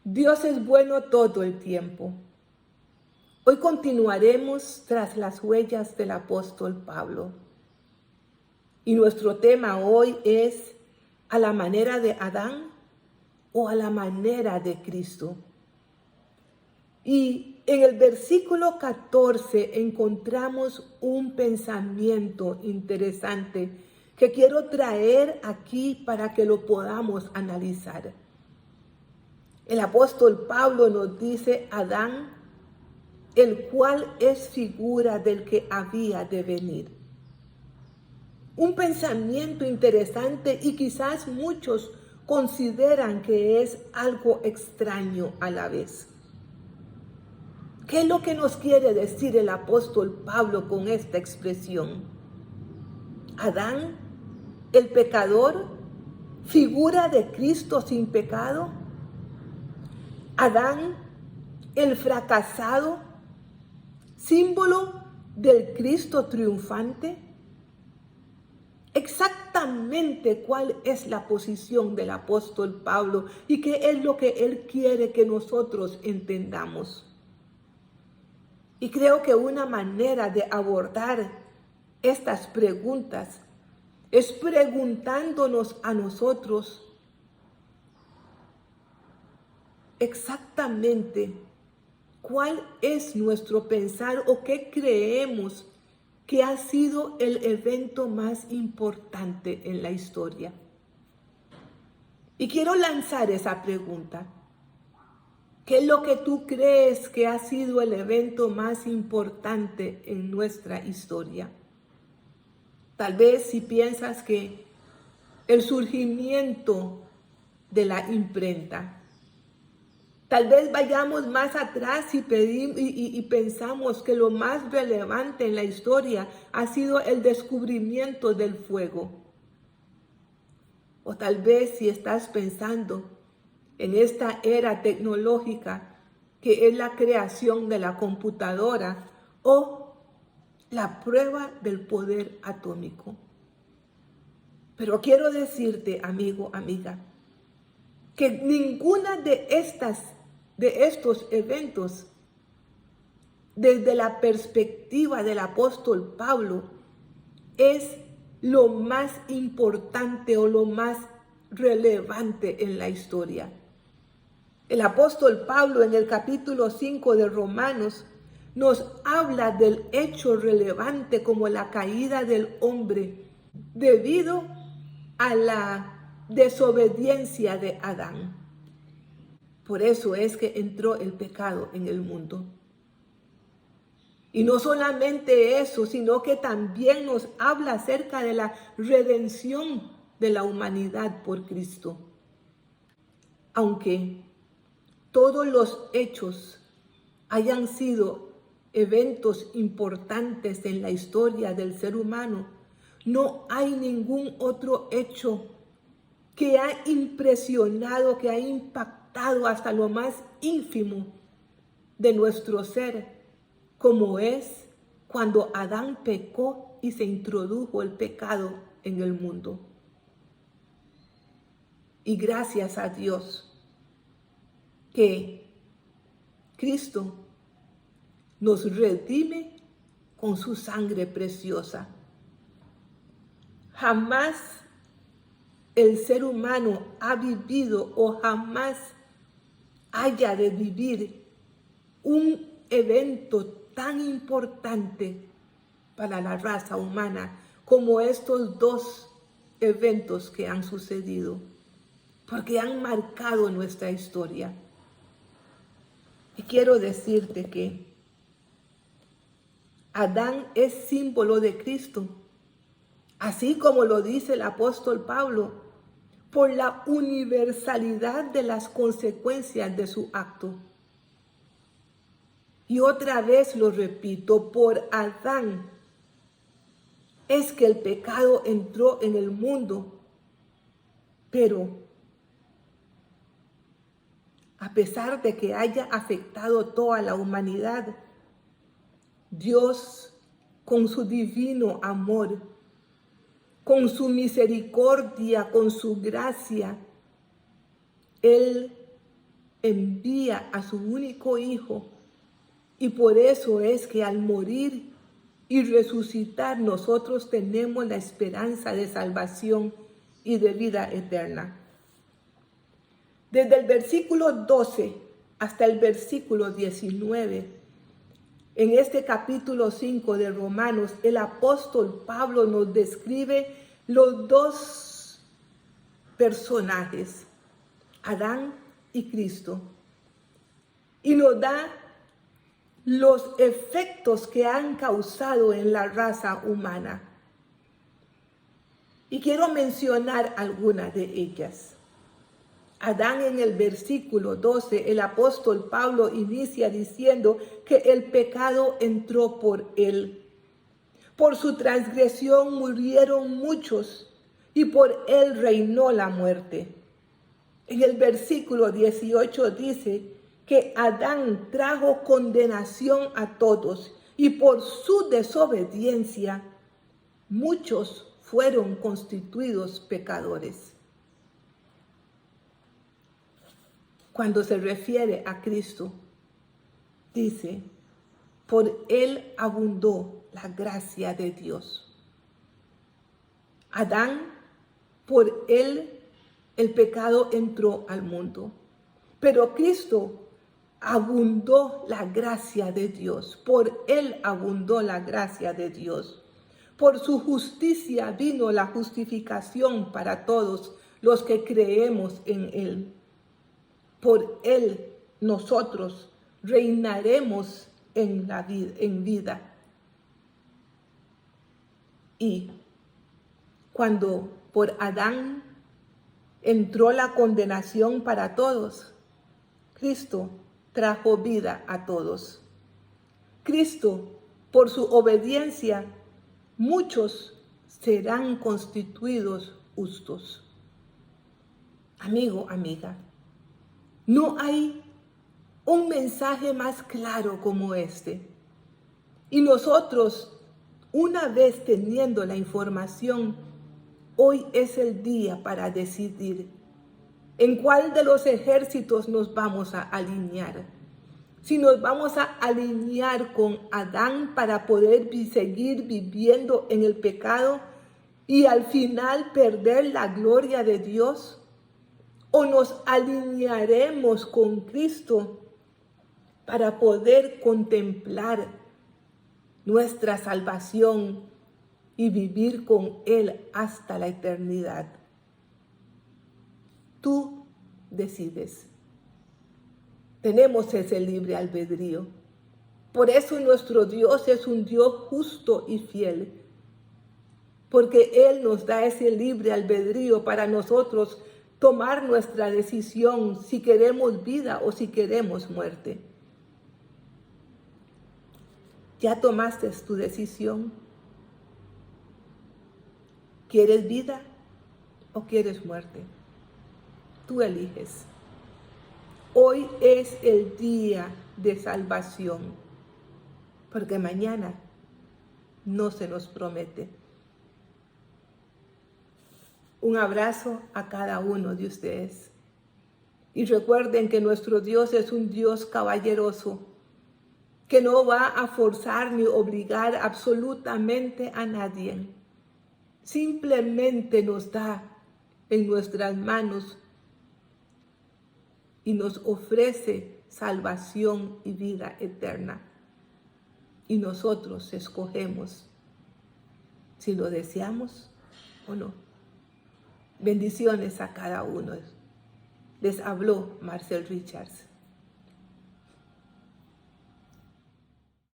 Dios es bueno todo el tiempo. Hoy continuaremos tras las huellas del apóstol Pablo. Y nuestro tema hoy es ¿a la manera de Adán o a la manera de Cristo? Y en el versículo 14 encontramos un pensamiento interesante que quiero traer aquí para que lo podamos analizar. El apóstol Pablo nos dice Adán, el cual es figura del que había de venir. Un pensamiento interesante y quizás muchos consideran que es algo extraño a la vez. ¿Qué es lo que nos quiere decir el apóstol Pablo con esta expresión? Adán, el pecador, figura de Cristo sin pecado. Adán, el fracasado, símbolo del Cristo triunfante. Exactamente cuál es la posición del apóstol Pablo y qué es lo que él quiere que nosotros entendamos. Y creo que una manera de abordar estas preguntas es preguntándonos a nosotros exactamente cuál es nuestro pensar o qué creemos que ha sido el evento más importante en la historia. Y quiero lanzar esa pregunta. ¿Qué es lo que tú crees que ha sido el evento más importante en nuestra historia? Tal vez si piensas que el surgimiento de la imprenta. Tal vez vayamos más atrás y pensamos que lo más relevante en la historia ha sido el descubrimiento del fuego. O tal vez si estás pensando en esta era tecnológica que es la creación de la computadora o la prueba del poder atómico. Pero quiero decirte, amigo, amiga, que ninguna de estos eventos, desde la perspectiva del apóstol Pablo, es lo más importante o lo más relevante en la historia. El apóstol Pablo en el capítulo 5 de Romanos nos habla del hecho relevante como la caída del hombre debido a la desobediencia de Adán. Por eso es que entró el pecado en el mundo. Y no solamente eso, sino que también nos habla acerca de la redención de la humanidad por Cristo. Aunque todos los hechos hayan sido eventos importantes en la historia del ser humano, no hay ningún otro hecho que ha impresionado, que ha impactado hasta lo más ínfimo de nuestro ser, como es cuando Adán pecó y se introdujo el pecado en el mundo. Y gracias a Dios que Cristo nos redime con su sangre preciosa. Jamás el ser humano ha vivido o jamás haya de vivir un evento tan importante para la raza humana como estos dos eventos que han sucedido, porque han marcado nuestra historia. Y quiero decirte que Adán es símbolo de Cristo, así como lo dice el apóstol Pablo, por la universalidad de las consecuencias de su acto. Y otra vez lo repito, por Adán es que el pecado entró en el mundo, pero a pesar de que haya afectado toda la humanidad, Dios, con su divino amor, con su misericordia, con su gracia, Él envía a su único Hijo, y por eso es que al morir y resucitar nosotros tenemos la esperanza de salvación y de vida eterna. Desde el versículo 12 hasta el versículo 19, en este capítulo 5 de Romanos, el apóstol Pablo nos describe los dos personajes, Adán y Cristo, y nos da los efectos que han causado en la raza humana. Y quiero mencionar algunas de ellas. Adán, en el versículo 12, el apóstol Pablo inicia diciendo que el pecado entró por él. Por su transgresión murieron muchos y por él reinó la muerte. En el versículo 18 dice que Adán trajo condenación a todos y por su desobediencia muchos fueron constituidos pecadores. Cuando se refiere a Cristo, dice, por él abundó la gracia de Dios. Adán, por él el pecado entró al mundo, pero Cristo abundó la gracia de Dios, por él abundó la gracia de Dios. Por su justicia vino la justificación para todos los que creemos en él. Por él nosotros reinaremos en vida. Y cuando por Adán entró la condenación para todos, Cristo trajo vida a todos. Cristo, por su obediencia, muchos serán constituidos justos. Amigo, amiga, no hay un mensaje más claro como este. Y nosotros, una vez teniendo la información, hoy es el día para decidir en cuál de los ejércitos nos vamos a alinear. Si nos vamos a alinear con Adán para poder seguir viviendo en el pecado y al final perder la gloria de Dios, o nos alinearemos con Cristo para poder contemplar nuestra salvación y vivir con Él hasta la eternidad. Tú decides. Tenemos ese libre albedrío. Por eso nuestro Dios es un Dios justo y fiel, porque Él nos da ese libre albedrío para nosotros tomar nuestra decisión si queremos vida o si queremos muerte. ¿Ya tomaste tu decisión? ¿Quieres vida o quieres muerte? Tú eliges. Hoy es el día de salvación, porque mañana no se nos promete. Un abrazo a cada uno de ustedes. Y recuerden que nuestro Dios es un Dios caballeroso, que no va a forzar ni obligar absolutamente a nadie. Simplemente nos da en nuestras manos y nos ofrece salvación y vida eterna. Y nosotros escogemos si lo deseamos o no. Bendiciones a cada uno. Les habló Marcel Richards.